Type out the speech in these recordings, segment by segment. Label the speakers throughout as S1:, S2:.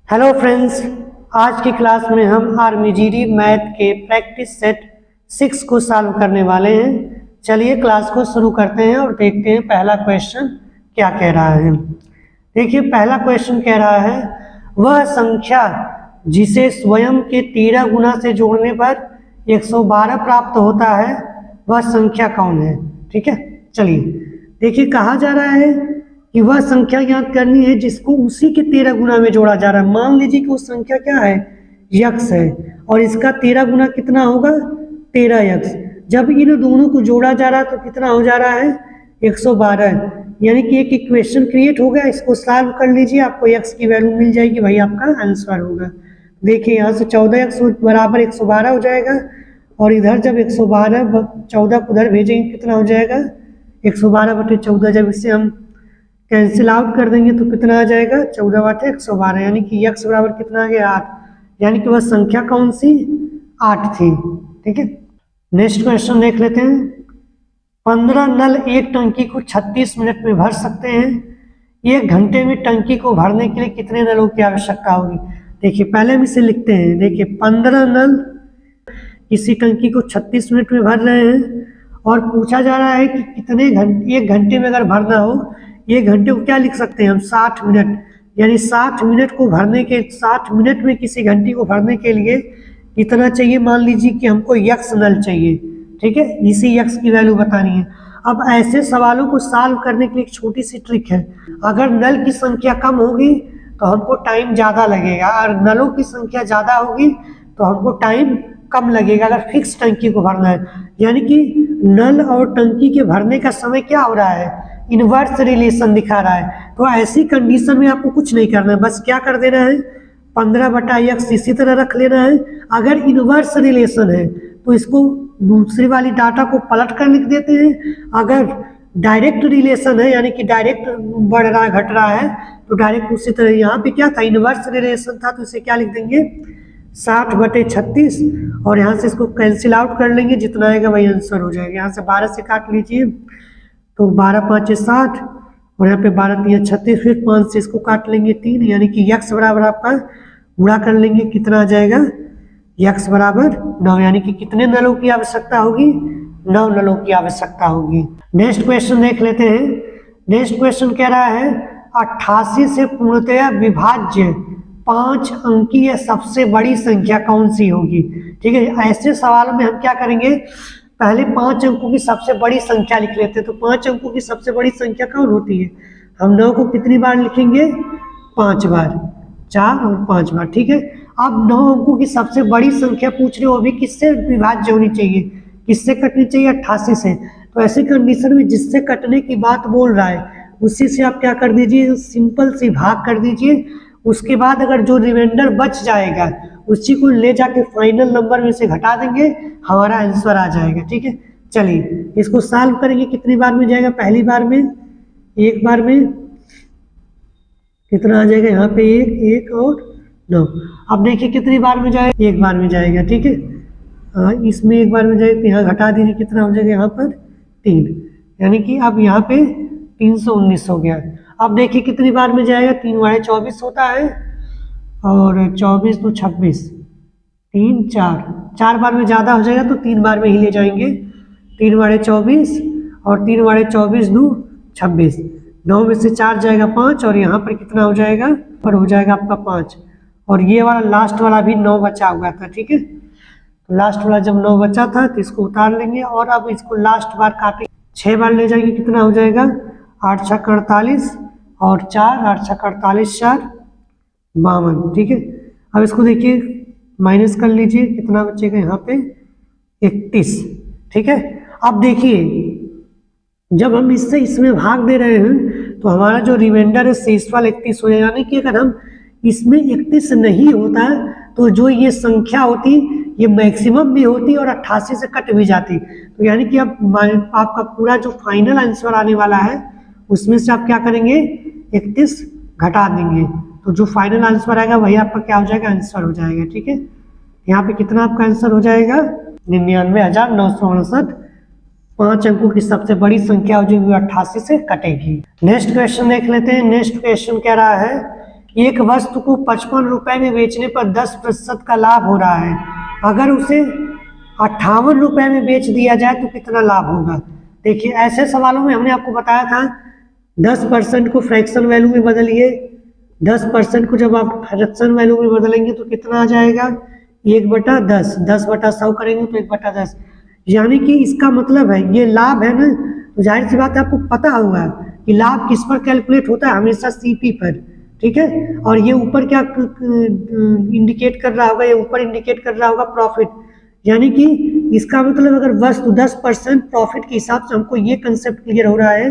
S1: Hello friends, आज की class में हम आर्मीजीडी मैथ के प्रैक्टिस सेट 6 को सॉल्व करने वाले हैं। चलिए क्लास को शुरू करते हैं और देखते हैं पहला क्वेश्चन क्या कह रहा है। देखिए पहला क्वेश्चन कह रहा है वह संख्या जिसे स्वयं के 13 गुना से जोड़ने पर 112 प्राप्त होता है वह संख्या कौन है। ठीक है, चलिए देखिए कहा जा रहा है कि वह संख्या ज्ञात करनी है जिसको उसी के 13 गुना में जोड़ा जा रहा है। मान लीजिए कि वो संख्या क्या है, यक्स है, और इसका 13 गुना कितना होगा, 13 यक्स। जब इन दोनों को जोड़ा जा रहा है तो कितना हो जा रहा है, 112। यानी कि एक इक्वेशन क्रिएट हो गया। इसको सॉल्व कर लीजिए, आपको यक्स की वैल्यू मिल जाएगी, वही आपका आंसर होगा। देखिए यहाँ से 14 यक्स बराबर 112 हो जाएगा, और इधर जब 112 14 को उधर भेजेंगे कितना हो जाएगा, 112/14। जब इससे हम कैंसिल आउट कर देंगे तो कितना आ जाएगा, 14/112। यानी कि यक्स बराबर कितना आ गया, 8। यानी कि वह संख्या कौन सी, 8 थी। ठीक है, नेक्स्ट क्वेश्चन देख लेते हैं। 15 नल एक टंकी को 36 मिनट में भर सकते हैं। 1 घंटे में टंकी को भरने के लिए कितने नलों की आवश्यकता होगी। देखिए पहले हम इसे लिखते हैं। देखिए 15 नल किसी टंकी को 36 मिनट में भर रहे हैं, और पूछा जा रहा है कि कितने घंटे, 1 घंटे में अगर भरना हो, 1 घंटे को क्या लिख सकते हैं हम, 60 मिनट। यानी 60 मिनट को भरने के, 60 मिनट में किसी घंटी को भरने के लिए कितना चाहिए, मान लीजिए कि हमको यक्स नल चाहिए। ठीक है, इसी यक्स की वैल्यू बतानी है। अब ऐसे सवालों को सॉल्व करने के लिए एक छोटी सी ट्रिक है। अगर नल की संख्या कम होगी तो हमको टाइम ज़्यादा लगेगा, और नलों की संख्या ज़्यादा होगी तो हमको टाइम कम लगेगा अगर फिक्स टंकी को भरना है। यानी कि नल और टंकी के भरने का समय क्या हो रहा है, इनवर्स रिलेशन दिखा रहा है। तो ऐसी कंडीशन में आपको कुछ नहीं करना है, बस क्या कर देना है, 15/x इसी तरह रख लेना है। अगर इनवर्स रिलेशन है तो इसको दूसरी वाली डाटा को पलट कर लिख देते हैं। अगर डायरेक्ट रिलेशन है, यानी कि डायरेक्ट बढ़ रहा घट रहा है, तो डायरेक्ट उसी तरह। यहाँ पे क्या था, इनवर्स रिलेशन था, तो इसे क्या लिख देंगे, 60/36, और यहाँ से इसको कैंसिल आउट कर लेंगे, जितना आएगा वही आंसर हो जाएगा। यहाँ से 12 से काट लीजिए तो 12×5 = 60, और यहाँ पे 12×3 = 36, फिर 5 से इसको काट लेंगे 3। यानी कि यक्स बराबर आपका गुणा कर लेंगे, कितना आ जाएगा, यक्स बराबर 9। यानी कि कितने नलों की आवश्यकता होगी, 9 नलों की आवश्यकता होगी। नेक्स्ट क्वेश्चन देख लेते हैं। नेक्स्ट क्वेश्चन कह रहा है 88 से पूर्णतया विभाज्य 5 अंकीय सबसे बड़ी संख्या कौन सी होगी। ठीक है, ऐसे सवालों में हम क्या करेंगे, पहले 5 अंकों की सबसे बड़ी संख्या लिख लेते हैं। तो 5 अंकों की सबसे बड़ी संख्या कौन होती है, हम 9 को कितनी बार लिखेंगे, 5 बार, 4 और 5 बार। ठीक है, अब 9 अंकों की सबसे बड़ी संख्या पूछ रहे हो, अभी किससे विभाज्य होनी चाहिए, किससे कटनी चाहिए, 88 से। तो ऐसी कंडीशन में जिससे कटने की बात बोल रहा है उसी से आप क्या कर दीजिए, सिंपल सी भाग कर दीजिए। उसके बाद अगर जो रिमाइंडर बच जाएगा उसी को ले जाके फाइनल नंबर में से घटा देंगे, हमारा आंसर आ जाएगा। ठीक है, चलिए इसको सॉल्व करेंगे। कितनी बार में जाएगा, पहली बार में, एक बार में कितना आ जाएगा, यहाँ पे 1 और 9। अब देखिए कितनी बार में जाएगा, 1 बार में जाएगा। ठीक है, इसमें 1 बार में जाएगा तो यहाँ घटा दीजिए, कितना हो जाएगा, यहाँ पर 3। यानी कि अब यहाँ पे 319 हो गया। अब देखिए कितनी बार में जाएगा, 3 × 24 होता है, और 24 × 2 = 26, 3 4 बार में ज़्यादा हो जाएगा तो 3 बार में ही ले जाएंगे। 3 × 24 और 3 × 24 = 2 = 26। 9 में से 4 जाएगा 5, और यहाँ पर कितना हो जाएगा, पर हो जाएगा आपका 5। और ये वाला लास्ट वाला भी 9 बचा हुआ था। ठीक है, तो लास्ट वाला जब 9 बचा था तो इसको उतार लेंगे, और अब इसको लास्ट बार काटेंगे, 6 बार ले जाएंगे, कितना हो जाएगा, 8 × 6 = 48, और 4 8 × 6 = 48, 4 52। ठीक है, अब इसको देखिए माइनस कर लीजिए, कितना बचेगा यहाँ पे, 31। ठीक है, अब देखिए जब हम इससे इसमें भाग दे रहे हैं तो हमारा जो रिमाइंडर है शेष वाला 31 हो जाएगा। यानी कि अगर हम इसमें 31 नहीं होता तो जो ये संख्या होती ये मैक्सिमम भी होती और 88 से कट भी जाती। तो यानी कि अब आपका पूरा जो फाइनल आंसर आने वाला है उसमें से आप क्या करेंगे, 31 घटा देंगे, तो जो फाइनल आंसर आएगा वही आपका क्या हो जाएगा, आंसर हो जाएगा। ठीक है, यहाँ पे कितना आपका आंसर हो जाएगा, 99,959। 5 अंकों की सबसे बड़ी संख्या हो जाएगी 88 से कटेगी। नेक्स्ट क्वेश्चन देख लेते हैं। नेक्स्ट क्वेश्चन कह रहा है एक वस्तु को 55 रुपए में बेचने पर 10% का लाभ हो रहा है, अगर उसे 58 रुपए में बेच दिया जाए तो कितना लाभ होगा। देखिए ऐसे सवालों में हमने आपको बताया था 10% को फ्रैक्शन वैल्यू में बदलिए, 10% को जब आप फ्रैक्शन वैल्यू में बदलेंगे तो कितना आ जाएगा 1/10, 10/100 करेंगे तो 1/10, यानी कि इसका मतलब है ये लाभ है ना, तो जाहिर सी बात है आपको पता होगा कि लाभ किस पर कैलकुलेट होता है, हमेशा सीपी पर, ठीक है। और ये ऊपर क्या इंडिकेट कर रहा होगा, ये ऊपर इंडिकेट कर रहा होगा प्रॉफिट, यानी कि इसका मतलब अगर वस्तु 10% प्रॉफिट के हिसाब से हमको ये कंसेप्ट क्लियर हो रहा है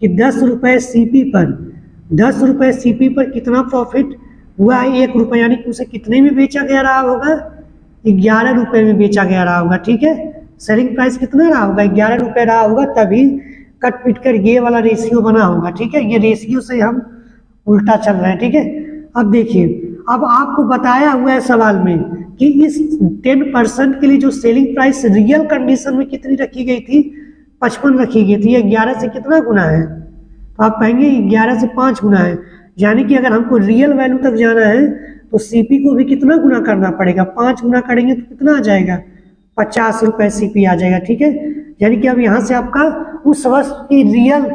S1: कि 10 रुपये सीपी पर, 10 रुपये सीपी पर कितना प्रॉफिट हुआ है 1 रुपये, यानी कि उसे कितने में बेचा गया रहा होगा 11 रुपये में बेचा गया रहा होगा, ठीक है। सेलिंग प्राइस कितना रहा होगा 11 रुपये रहा होगा, तभी कट पिट कर ये वाला रेशियो बना होगा, ठीक है। ये रेशियो से हम उल्टा चल रहे हैं, ठीक है। अब देखिए, अब आपको बताया हुआ है सवाल में कि इस 10% के लिए जो सेलिंग प्राइस रियल कंडीशन में कितनी रखी गई थी 55 रखी गई थी, 11 से कितना गुना है, तो आप कहेंगे 11 से 5 गुना है, यानी कि अगर हमको रियल वैल्यू तक जाना है तो सीपी को भी कितना गुना करना पड़ेगा, 5 गुना करेंगे तो कितना आ जाएगा 50 रुपये सीपी आ जाएगा, ठीक है। यानी कि अब यहाँ से आपका उस वस्तु की रियल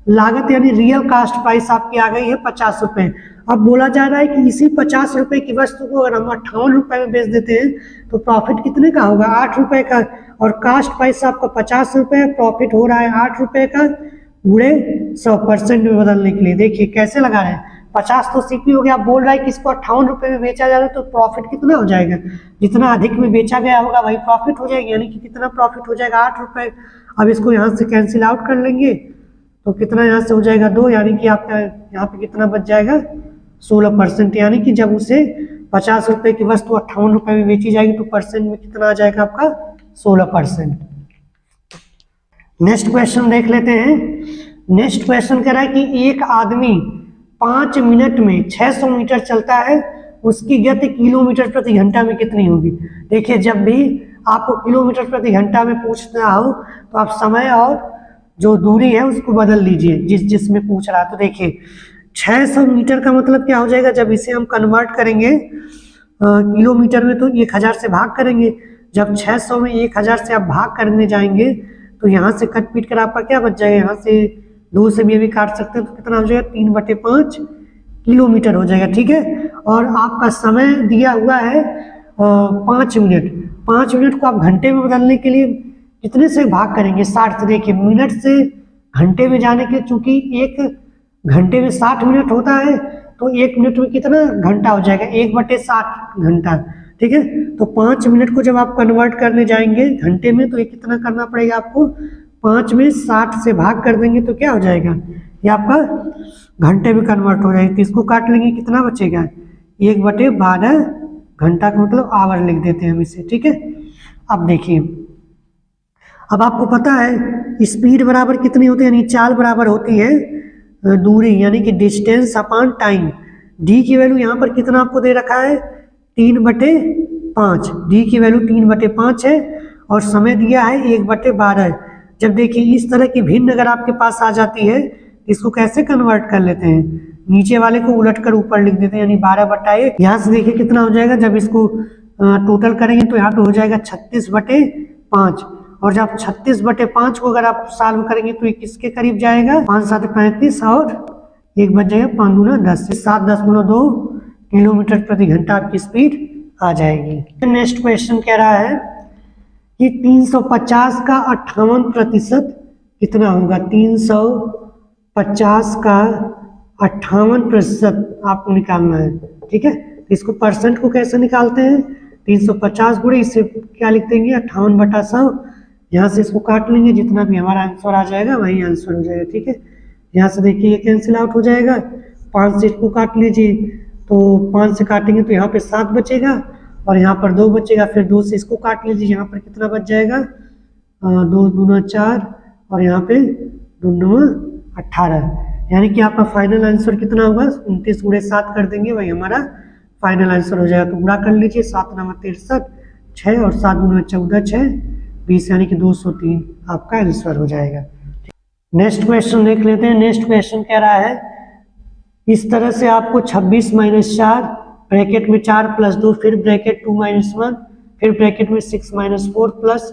S1: लागत यानी रियल कास्ट प्राइस आपकी आ गई है 50 रुपये। अब बोला जा रहा है कि इसी 50 रुपये की वस्तु को अगर हम 58 रुपये में बेच देते हैं तो प्रॉफिट कितने का होगा 8 रुपये का, और कास्ट प्राइस आपका 50 रुपये, प्रॉफिट हो रहा है 8 रुपये का, गुणे 100% में बदलने के लिए देखिए कैसे लगा रहे हैं। 50 तो सीपी हो गया, आप बोल रहा है कि इसको 58 रुपये में बेचा जा रहा है तो प्रॉफिट कितना हो जाएगा, जितना अधिक में बेचा गया होगा वही प्रॉफिट हो जाएगा, यानी कि कितना प्रॉफिट हो जाएगा 8 रुपये। अब इसको यहाँ से कैंसिल आउट कर लेंगे तो कितना यहाँ से हो जाएगा 2, यानी कि आपका यहाँ पे कितना बच जाएगा 16%, यानी कि जब उसे 50 रुपये की वस्तु 58 रुपये में बेची जाएगी तो परसेंट में कितना आ जाएगा आपका 16%। नेक्स्ट क्वेश्चन देख लेते हैं। नेक्स्ट क्वेश्चन कह रहा है कि एक आदमी 5 मिनट में 600 मीटर चलता है, उसकी गति किलोमीटर प्रति घंटा में कितनी होगी। देखिए जब भी आपको किलोमीटर प्रति घंटा में पूछना हो तो आप समय और जो दूरी है उसको बदल लीजिए जिसमें पूछ रहा है। तो देखिए 600 मीटर का मतलब क्या हो जाएगा, जब इसे हम कन्वर्ट करेंगे किलोमीटर में तो 1000 से भाग करेंगे, जब 600 में 1000 से आप भाग करने जाएंगे तो यहाँ से कट पीट कर आपका क्या बच जाएगा, यहाँ से 2 से भी काट सकते हैं तो कितना हो जाएगा 3/5 किलोमीटर हो जाएगा, ठीक है। और आपका समय दिया हुआ है 5 मिनट, 5 मिनट को आप घंटे में बदलने के लिए कितने से भाग करेंगे 60 से। देखिए मिनट से घंटे में जाने के, चूंकि 1 घंटे में 60 मिनट होता है तो 1 मिनट में कितना घंटा हो जाएगा 1/60 घंटा, ठीक है। तो 5 मिनट को जब आप कन्वर्ट करने जाएंगे घंटे में तो ये कितना करना पड़ेगा आपको, 5 में 60 से भाग कर देंगे तो क्या हो जाएगा ये आपका घंटे में कन्वर्ट हो जाएगा। तो इसको काट लेंगे कितना बचेगा 1/12 घंटा का मतलब आवर लिख देते हैं हम इसे, ठीक है। अब देखिए, अब आपको पता है स्पीड बराबर कितनी होती है, यानी चाल बराबर होती है दूरी यानी कि डिस्टेंस अपॉन टाइम। डी की वैल्यू यहाँ पर कितना आपको दे रखा है 3/5, डी की वैल्यू 3/5 है और समय दिया है 1/12। जब देखिए इस तरह की भिन्न अगर आपके पास आ जाती है इसको कैसे कन्वर्ट कर लेते हैं, नीचे वाले को उलट कर ऊपर लिख देते हैं, यानी 12/1। यहाँ से देखिए कितना हो जाएगा, जब इसको टोटल करेंगे तो यहाँ पे हो जाएगा 36/5, और जब 36/5 को अगर आप सॉल्व करेंगे तो ये किसके करीब जाएगा 5×7 35 और 1 बच जाएगा 5 × 10, 7.2 किलोमीटर प्रति घंटा आपकी स्पीड आ जाएगी। नेक्स्ट क्वेश्चन कह रहा है कि 350 का 58% कितना होगा। 350 का 58% आपको निकालना है, ठीक है। तो इसको परसेंट को कैसे निकालते हैं, 350 गुणे इसे क्या लिख देंगे 58/100, यहाँ से इसको काट लेंगे, जितना भी हमारा आंसर आ जाएगा वही आंसर हो जाएगा, ठीक है। यहाँ से देखिए ये कैंसिल आउट हो जाएगा, 5 से इसको काट लीजिए तो 5 से काटेंगे तो यहाँ पे 7 बचेगा और यहाँ पर 2 बचेगा, फिर 2 से इसको काट लीजिए, यहाँ पर कितना बच जाएगा 2 दूना 4 और यहाँ पे 2 9 18, यानी कि आपका फाइनल आंसर कितना होगा 29 गुणे 7 कर देंगे वही हमारा फाइनल आंसर हो जाएगा। तो गुणा कर लीजिए 7 9 63 6 और 7 दूना 14 6 20, यानी कि 203 आपका आंसर हो जाएगा। नेक्स्ट क्वेश्चन देख लेते हैं। नेक्स्ट क्वेश्चन कह रहा है इस तरह से आपको 26 माइनस 4 ब्रैकेट में 4 प्लस 2 फिर ब्रैकेट 2 माइनस 1 फिर ब्रैकेट में 6 माइनस 4 प्लस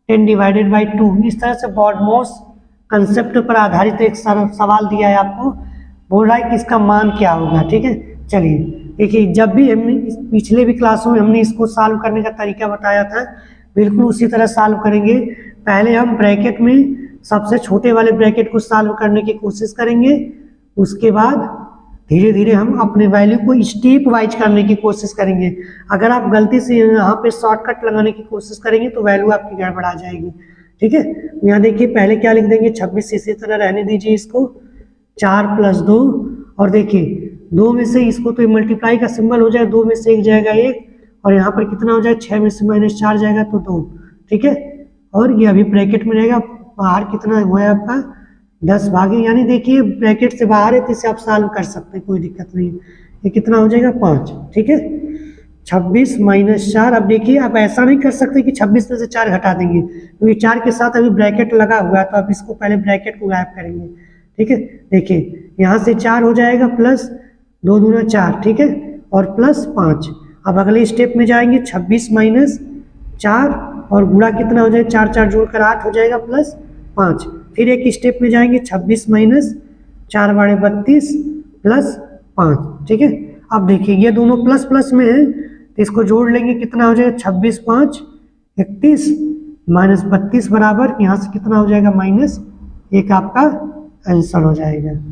S1: 10 डिवाइडेड बाई 2। इस तरह से BODMAS कंसेप्ट पर आधारित एक सवाल दिया है आपको, बोल रहा है कि इसका मान क्या होगा। ठीक है, चलिए देखिए, जब भी हमने पिछले भी क्लासों में हमने इसको सॉल्व करने का तरीका बताया था, बिल्कुल उसी तरह सॉल्व करेंगे। पहले हम ब्रैकेट में सबसे छोटे वाले ब्रैकेट को सॉल्व करने की कोशिश करेंगे, उसके बाद धीरे धीरे हम अपने वैल्यू को स्टेप वाइज करने की कोशिश करेंगे। अगर आप गलती से यहाँ पे शॉर्टकट लगाने की कोशिश करेंगे तो वैल्यू आपकी गड़बड़ा जाएगी। ठीक है, यहाँ देखिए पहले क्या लिख देंगे, 26 इसी तरह रहने दीजिए इसको, 4 प्लस 2 और देखिए 2 में से इसको तो मल्टीप्लाई का सिंबल हो जाएगा, 2 में से 1 जाएगा 1 और यहाँ पर कितना हो जाएगा, 6 में से माइनस 4 जाएगा तो 2। ठीक है, और ये अभी ब्रैकेट में रहेगा, बाहर कितना हुआ है आपका 10 भागे, यानी देखिए ब्रैकेट से बाहर है तो इसे आप सॉल्व कर सकते हैं, कोई दिक्कत नहीं। ये कितना हो जाएगा 5। ठीक है, 26 माइनस 4। अब देखिए आप ऐसा नहीं कर सकते कि 26 में से 4 घटा देंगे, क्योंकि 4 के साथ अभी ब्रैकेट लगा हुआ है, तो आप इसको पहले ब्रैकेट को गायब करेंगे। ठीक है, देखिए यहाँ से 4 हो जाएगा प्लस 2 दूना 4। ठीक है, और प्लस 5। अब अगले स्टेप में जाएंगे, 26 माइनस 4 और गुणा कितना हो जाएगा, 4 4 जोड़कर 8 हो जाएगा प्लस 5। फिर एक स्टेप में जाएंगे, 26 माइनस 4 बाड़े 32 प्लस 5। ठीक है, अब देखिए ये दोनों प्लस प्लस में है तो इसको जोड़ लेंगे, कितना हो जाएगा 26 5 31 माइनस 32 बराबर यहाँ से कितना हो जाएगा -1। आपका आंसर हो जाएगा।